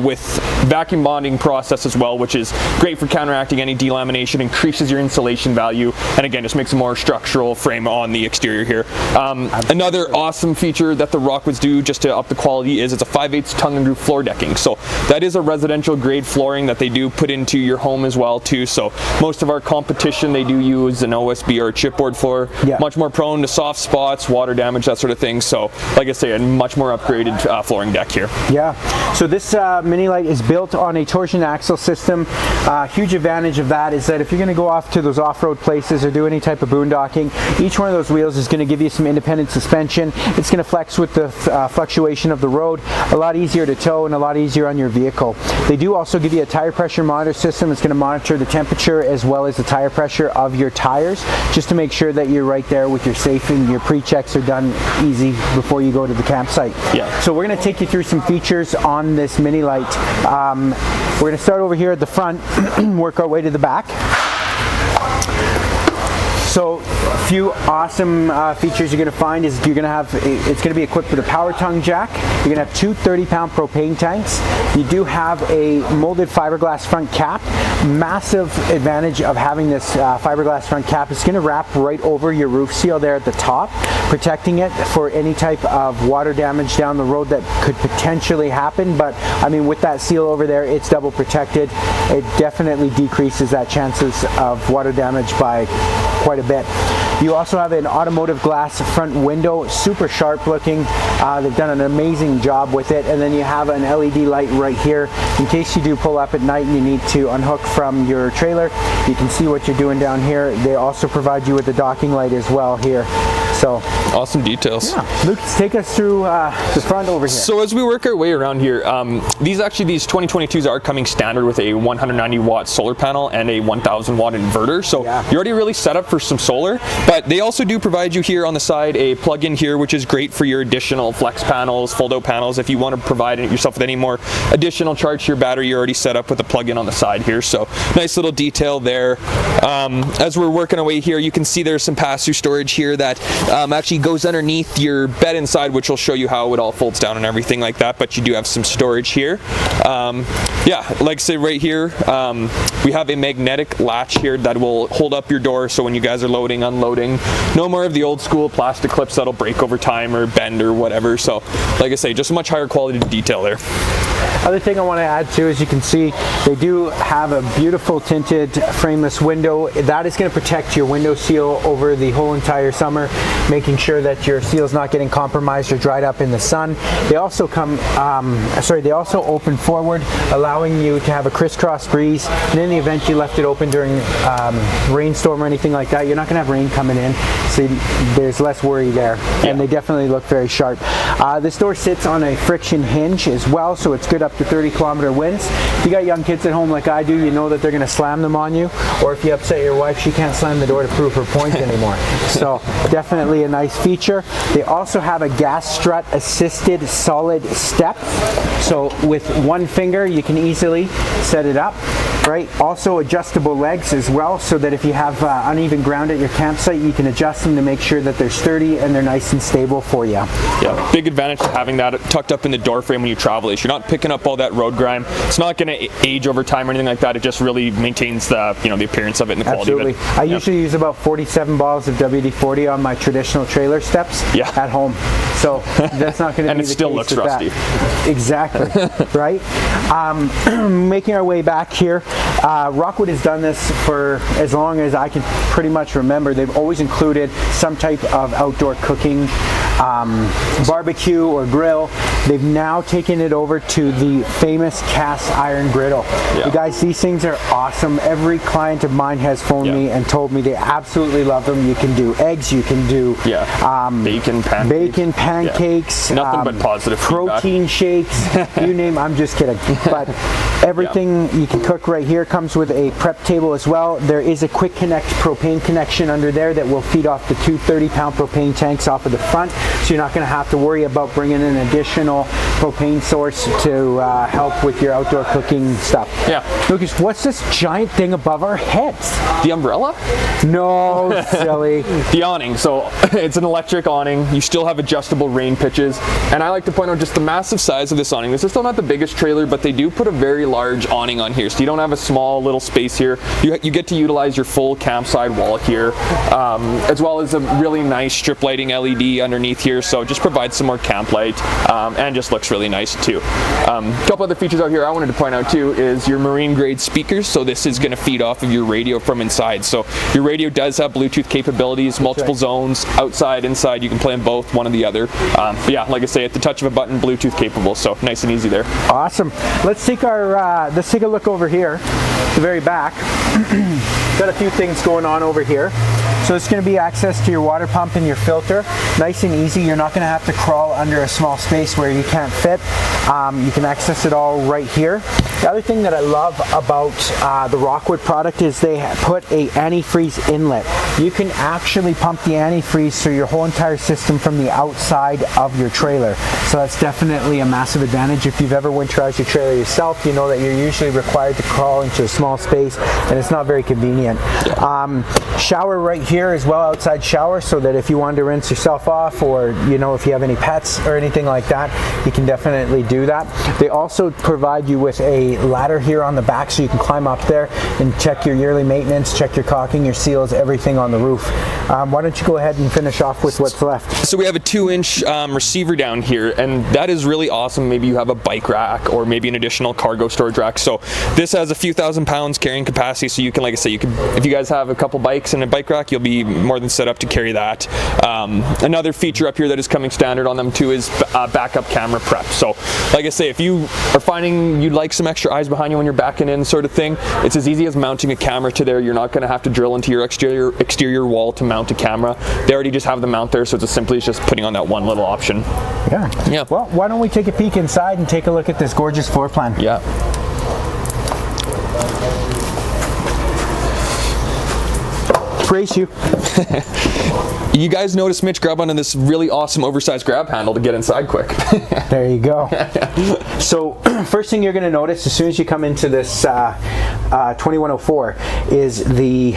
with vacuum bonding process as well, which is great for counteracting any delamination, increases your insulation value, and again, just makes a more structural frame on the exterior here. Another awesome feature that the ROCKWOODs do just to up the quality is it's a 5/8 tongue and groove floor decking. So that is a residential grade flooring that they do put into your home as well too. So most of our competition, they do use an OSB or a chipboard floor, much more prone to soft spots, water damage, that sort of thing. So like I say, a much more upgraded flooring deck here. Yeah, so this MINILITE is built on a torsion axle system. Huge advantage of that is that if you're going to go off to those off-road places or do any type of boondocking, each one of those wheels is going to give you some independent suspension. It's going to flex with the fluctuation of the road, a lot easier to tow and a lot easier on your vehicle. They do also give you a tire pressure monitor system. It's going to monitor the temperature as well as the tire pressure of your tires, just to make sure that you're right there with your safe and your pre-checks are done easy before you go to the campsite. Yeah. So we're going to take you through some features on this MINILITE. We're going to start over here at the front, work our way to the back. So a few awesome features you're going to find is you're going to have, it's going to be equipped with a power tongue jack. You're going to have 2 30-pound propane tanks. You do have a molded fiberglass front cap. Massive advantage of having this fiberglass front cap. It's going to wrap right over your roof seal there at the top, protecting it for any type of water damage down the road that could potentially happen. But I mean, with that seal over there, it's double protected. It definitely decreases that chances of water damage by quite a bit. You also have an automotive glass front window, super sharp looking. They've done an amazing job with it. And then you have an LED light right here in case you do pull up at night and you need to unhook from your trailer. You can see what you're doing down here. They also provide you with the docking light as well here. So awesome details. Yeah. Luke, take us through the front over here. So as we work our way around here, these 2022s are coming standard with a 190 watt solar panel and a 1000 watt inverter. So you're already really set up for some solar, but they also do provide you here on the side a plug-in here, which is great for your additional flex panels, fold-out panels. If you want to provide yourself with any more additional charge to your battery, you're already set up with a plug-in on the side here. So nice little detail there. As we're working our way here, you can see there's some pass-through storage here that actually goes underneath your bed inside, which will show you how it all folds down and everything like that, but you do have some storage here. Yeah, like I say right here, we have a magnetic latch here that will hold up your door, so when you guys are loading, unloading, no more of the old school plastic clips that'll break over time or bend or whatever. So like I say, just a much higher quality detail there. Other thing I want to add too, as you can see, they do have a beautiful tinted frameless window. That is going to protect your window seal over the whole entire summer. making sure that your seal's not getting compromised or dried up in the sun. They also come, they also open forward, allowing you to have a crisscross breeze. And in the event you left it open during rainstorm or anything like that, you're not going to have rain coming in, so there's less worry there. Yeah. And they definitely look very sharp. This door sits on a friction hinge as well, so it's good up to 30-kilometer winds. If you got young kids at home like I do, you know that they're going to slam them on you. Or if you upset your wife, she can't slam the door to prove her point anymore. So definitely a nice feature. They also have a gas strut assisted solid step. So with one finger, you can easily set it up. Right. Also adjustable legs as well, so that if you have uneven ground at your campsite, you can adjust them to make sure that they're sturdy and they're nice and stable for you. Yeah, big advantage to having that tucked up in the door frame when you travel is you're not picking up all that road grime. It's not going to age over time or anything like that. It just really maintains the the appearance of it and the quality Absolutely. of it. I usually use about 47 balls of WD-40 on my traditional trailer steps at home. So that's not going to be the case. And it still looks rusty. Exactly. Right? Making our way back here, Rockwood has done this for as long as I can pretty much remember. They've always included some type of outdoor cooking, barbecue or grill. They've now taken it over to the famous cast iron griddle. Yeah. You guys, these things are awesome. Every client of mine has phoned me and told me they absolutely love them. You can do eggs, you can do bacon pancakes. Nothing but positive protein shakes, you name. I'm just kidding. But everything you can cook right here comes with a prep table as well. There is a quick connect propane connection under there that will feed off the two 30-pound propane tanks off of the front, so you're not going to have to worry about bringing an additional propane source to help with your outdoor cooking stuff. Yeah. Lucas, what's this giant thing above our heads? The umbrella? No, silly. The awning. So it's an electric awning. You still have adjustable rain pitches. And I like to point out just the massive size of this awning. This is still not the biggest trailer, but they do put a very large awning on here. So you don't have a small little space here. You get to utilize your full campsite wall here, as well as a really nice strip lighting LED underneath here. So it just provides some more camp light and just looks really nice too. A couple other features out here I wanted to point out too is your marine grade speakers. So this is going to feed off of your radio from inside. So your radio does have Bluetooth capabilities, multiple zones, outside, inside. You can play them both, one or the other. But yeah, like I say, at the touch of a button, Bluetooth capable. So nice and easy there. Awesome. Let's take a look over here, the very back. Got a few things going on over here. So it's going to be access to your water pump and your filter. Nice and easy. You're not going to have to crawl under a small space where you can't fit. You can access it all right here. The other thing that I love about the Rockwood product is they put a antifreeze inlet. You can actually pump the antifreeze through your whole entire system from the outside of your trailer. So that's definitely a massive advantage. If you've ever winterized your trailer yourself, you know that you're usually required to crawl into a small space, and it's not very convenient. Shower right here as well, outside shower, so that if you wanted to rinse yourself off, or if you have any pets or anything like that, you can definitely do that. They also provide you with a ladder here on the back, so you can climb up there and check your yearly maintenance, check your caulking, your seals, everything on the roof. Why don't you go ahead and finish off with what's left? So we have a 2-inch receiver down here, and that is really awesome. Maybe you have a bike rack or maybe an additional cargo storage rack. So this has a few thousand pounds carrying capacity, so you can, like I say, if you guys have a couple bikes and a bike rack, you'll be more than set up to carry that. Another feature up here that is coming standard on them too is backup camera prep. So like I say, if you are finding you'd like some extra eyes behind you when you're backing in sort of thing, it's as easy as mounting a camera to there. You're not going to have to drill into your exterior wall to mount a camera. They already just have the mount there, so it's as simply as just putting on that one little option. Yeah. Well, why don't we take a peek inside and take a look at this gorgeous floor plan? Yeah. Brace you. You guys notice Mitch grab onto this really awesome oversized grab handle to get inside quick. There you go. So first thing you're going to notice as soon as you come into this 2104 is the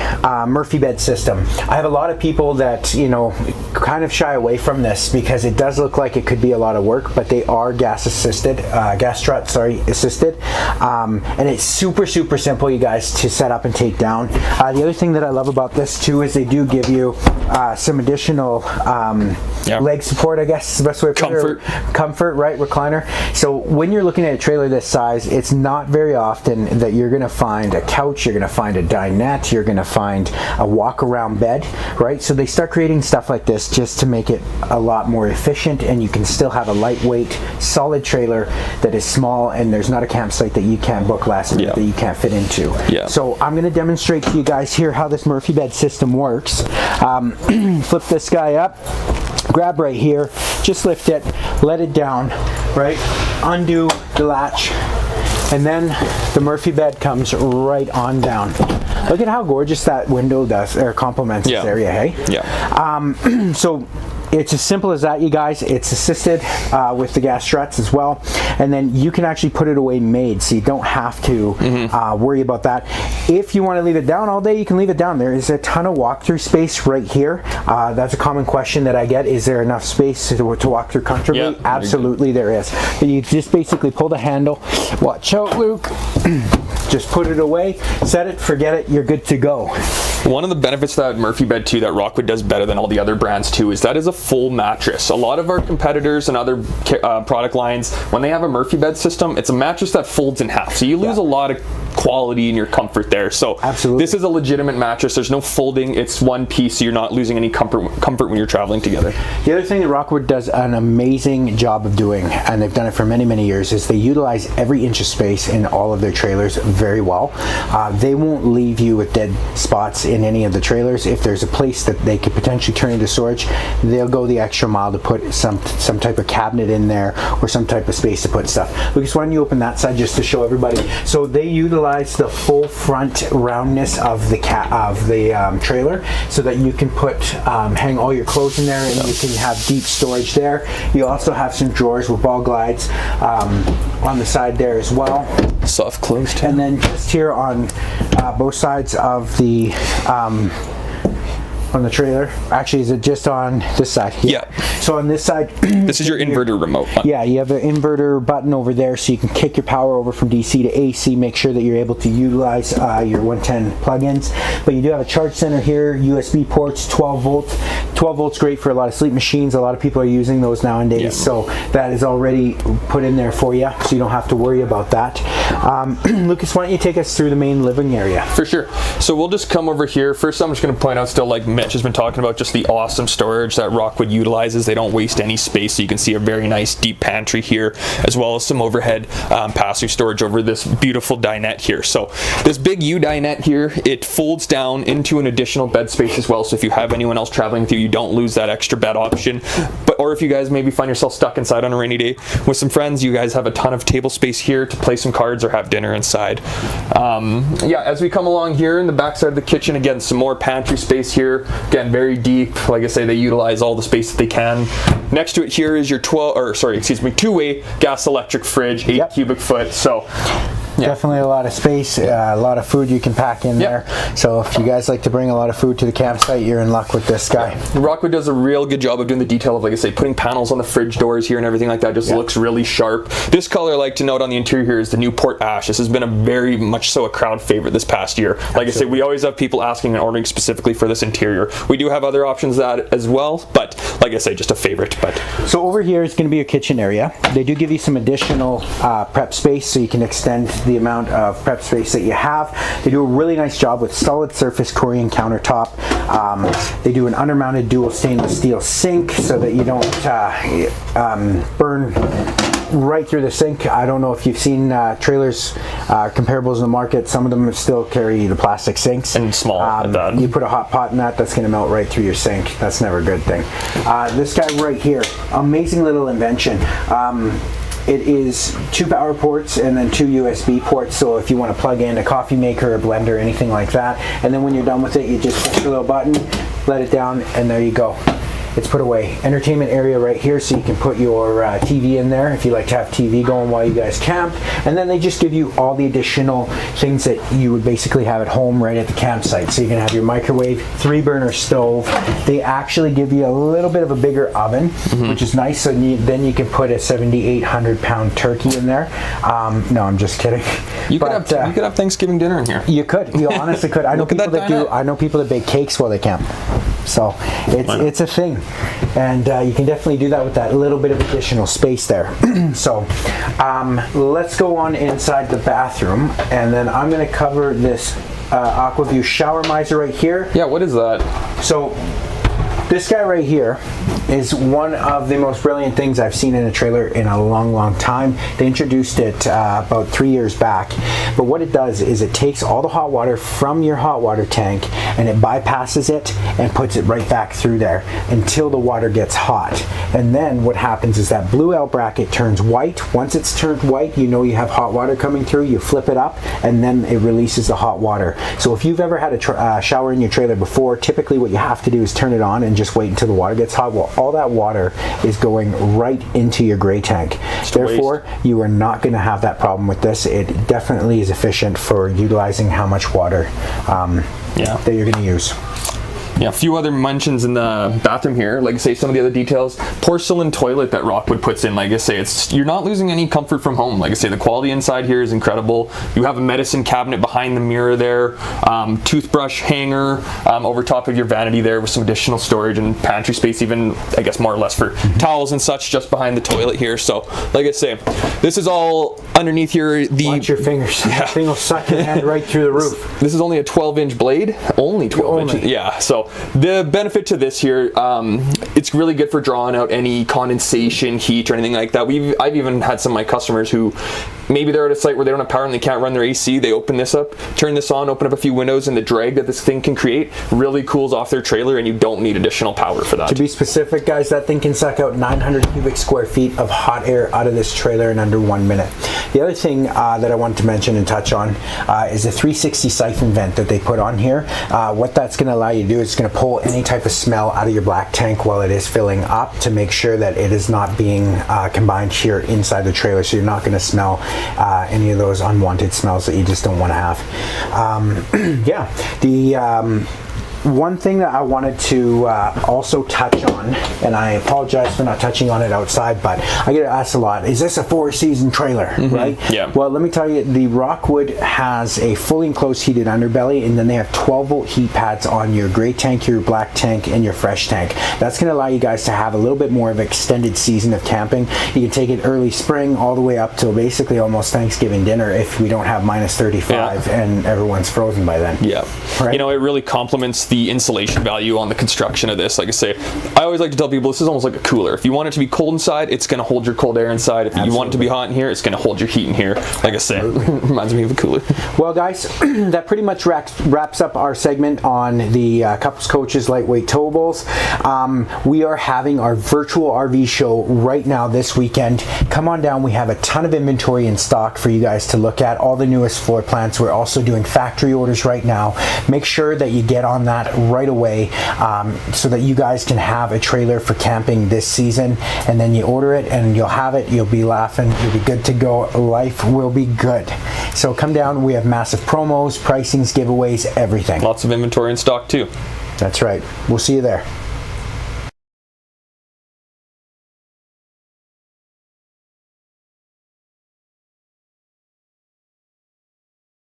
Murphy bed system. I have a lot of people that kind of shy away from this because it does look like it could be a lot of work, but they are gas strut assisted, and it's super simple, you guys, to set up and take down. The other thing that I love about this too is they do give you some additional leg support, I guess is the best way to put it. Comfort, right? Recliner. So when you're looking at a trailer this size, it's not very often that you're going to find a couch, you're going to find a dinette, you're going to find a walk-around bed, right? So they start creating stuff like this just to make it a lot more efficient, and you can still have a lightweight, solid trailer that is small, and there's not a campsite that you can't book last minute that you can't fit into. Yeah. So I'm going to demonstrate to you guys here how this Murphy bed system works. Flip this guy up, grab right here, just lift it, let it down, right? Undo the latch, and then the Murphy bed comes right on down. Look at how gorgeous that window does, or complements this area, hey? Yeah. So it's as simple as that, you guys. It's assisted with the gas struts as well, and then you can actually put it away made, so you don't have to worry about that. If you want to leave it down all day, you can leave it down. There is a ton of walk-through space right here. That's a common question that I get. Is there enough space to walk through comfortably? Yeah, absolutely there is. But you just basically pull the handle. Watch out, Luke. Just put it away, set it, forget it, you're good to go. One of the benefits of that Murphy bed too that Rockwood does better than all the other brands too is that is a full mattress. A lot of our competitors and other product lines, when they have a Murphy bed system, it's a mattress that folds in half. So you lose a lot of quality and your comfort there. So this is a legitimate mattress. There's no folding. It's one piece, so you're not losing any comfort when you're traveling together. The other thing that Rockwood does an amazing job of doing, and they've done it for many, many years, is they utilize every inch of space in all of their trailers very well. They won't leave you with dead spots in any of the trailers. If there's a place that they could potentially turn into storage, they'll go the extra mile to put some type of cabinet in there or some type of space to put stuff. Lucas, why don't you open that side just to show everybody? So they utilize the full front roundness of the trailer, so that you can put hang all your clothes in there, and you can have deep storage there. You also have some drawers with ball glides on the side there as well. Soft close too. And then just here on both sides of the on the trailer. Actually, is it just on this side? Yeah. So on this side, this is your inverter remote. Yeah, you have an inverter button over there, so you can kick your power over from DC to AC. Make sure that you're able to utilize your 110 plugins. But you do have a charge center here, USB ports, 12 volt. 12 volts great for a lot of sleep machines. A lot of people are using those nowadays, so that is already put in there for you, so you don't have to worry about that. Lucas, why don't you take us through the main living area? For sure. So we'll just come over here. First, I'm just going to point out, still, like Mitch has been talking about, just the awesome storage that Rockwood utilizes. They don't waste any space, so you can see a very nice deep pantry here, as well as some overhead pass-through storage over this beautiful dinette here. So this big U dinette here, it folds down into an additional bed space as well, so if you have anyone else traveling with you, you don't lose that extra bed option. Or if you guys maybe find yourself stuck inside on a rainy day with some friends, you guys have a ton of table space here to play some cards or have dinner inside. Yeah, as we come along here in the back side of the kitchen, again, some more pantry space here. Again, very deep. Like I say, they utilize all the space that they can. Next to it here is your two-way gas electric fridge, 8 cubic foot. So definitely a lot of space, a lot of food you can pack in there. So if you guys like to bring a lot of food to the campsite, you're in luck with this guy. Rockwood does a real good job of doing the detail of, like I say, putting panels on the fridge doors here and everything like that. Just looks really sharp. This color I like to note on the interior here is the Newport Ash. This has been a very much so a crowd favorite this past year. Like I say, we always have people asking and ordering specifically for this interior. We do have other options that as well, but like I say, just a favorite. But so over here is going to be a kitchen area. They do give you some additional prep space, so you can extend the amount of prep space that you have. They do a really nice job with solid surface Korean countertop. They do an undermounted dual stainless steel sink, so that you don't burn right through the sink. I don't know if you've seen trailers comparables in the market. Some of them still carry the plastic sinks. And small at that. You put a hot pot in that's going to melt right through your sink. That's never a good thing. This guy right here, amazing little invention. It is 2 power ports and then 2 USB ports, so if you want to plug in a coffee maker, a blender, anything like that, and then when you're done with it, you just push the little button, let it down, and there you go. it's put away. Entertainment area right here, so you can put your TV in there if you like to have TV going while you guys camp. And then they just give you all the additional things that you would basically have at home right at the campsite. So you can have your microwave, 3-burner stove. They actually give you a little bit of a bigger oven, which is nice. So then you can put a 7,800 pound turkey in there. No, I'm just kidding. You could have Thanksgiving dinner in here. You could. You honestly could. I know people that do. I know people that bake cakes while they camp. So it's a thing, and you can definitely do that with that little bit of additional space there. So let's go on inside the bathroom, and then I'm going to cover this AquaView shower miser right here. Yeah, what is that? So this guy right here is one of the most brilliant things I've seen in a trailer in a long time. They introduced it about 3 years back, but what it does is it takes all the hot water from your hot water tank and it bypasses it and puts it right back through there until the water gets hot. And then what happens is that blue L bracket turns white. Once it's turned white, you know you have hot water coming through. You flip it up and then it releases the hot water. So if you've ever had a shower in your trailer before, typically what you have to do is turn it on and just wait until the water gets hot. Well, all that water is going right into your gray tank. Therefore, you are not going to have that problem with this. It definitely is efficient for utilizing how much water that you're going to use. Yeah, a few other mentions in the bathroom here. Like I say, some of the other details. Porcelain toilet that Rockwood puts in. Like I say, you're not losing any comfort from home. Like I say, the quality inside here is incredible. You have a medicine cabinet behind the mirror there. Toothbrush hanger over top of your vanity there with some additional storage and pantry space, even I guess more or less for towels and such, just behind the toilet here. So like I say, this is all underneath here. Watch your fingers. Yeah. That thing will suck your hand right through the roof. This is only a 12-inch blade. Only 12 inches. Yeah. So the benefit to this here, it's really good for drawing out any condensation, heat, or anything like that. I've even had some of my customers who maybe they're at a site where they don't have power and they can't run their AC. They open this up, turn this on, open up a few windows, and the drag that this thing can create really cools off their trailer, and you don't need additional power for that. To be specific, guys, that thing can suck out 900 cubic square feet of hot air out of this trailer in under 1 minute. The other thing that I wanted to mention and touch on is the 360 siphon vent that they put on here. What that's going to allow you to do is it's going to pull any type of smell out of your black tank while it is filling up to make sure that it is not being combined here inside the trailer, so you're not going to smell any of those unwanted smells that you just don't want to have. Yeah, the one thing that I wanted to also touch on, and I apologize for not touching on it outside, but I get asked a lot, is this a 4-season trailer, right? Yeah. Well, let me tell you, the Rockwood has a fully enclosed heated underbelly, and then they have 12-volt heat pads on your gray tank, your black tank, and your fresh tank. That's going to allow you guys to have a little bit more of an extended season of camping. You can take it early spring all the way up till basically almost Thanksgiving dinner if we don't have minus 35 and everyone's frozen by then. Yeah. Right? You know, it really complements the insulation value on the construction of this. Like I say, I always like to tell people this is almost like a cooler. If you want it to be cold inside, it's going to hold your cold air inside. If you want it to be hot in here, it's going to hold your heat in here. Like I say, reminds me of a cooler. Well, guys, that pretty much wraps up our segment on the Couples Coaches Lightweight Towables. We are having our virtual RV show right now this weekend. Come on down. We have a ton of inventory in stock for you guys to look at. All the newest floor plans. We're also doing factory orders right now. Make sure that you get on that right away so that you guys can have a trailer for camping this season, and then you order it and you'll have it, you'll be laughing, you'll be good to go, life will be good. So come down, we have massive promos, pricings, giveaways, everything. Lots of inventory in stock too. That's right. We'll see you there.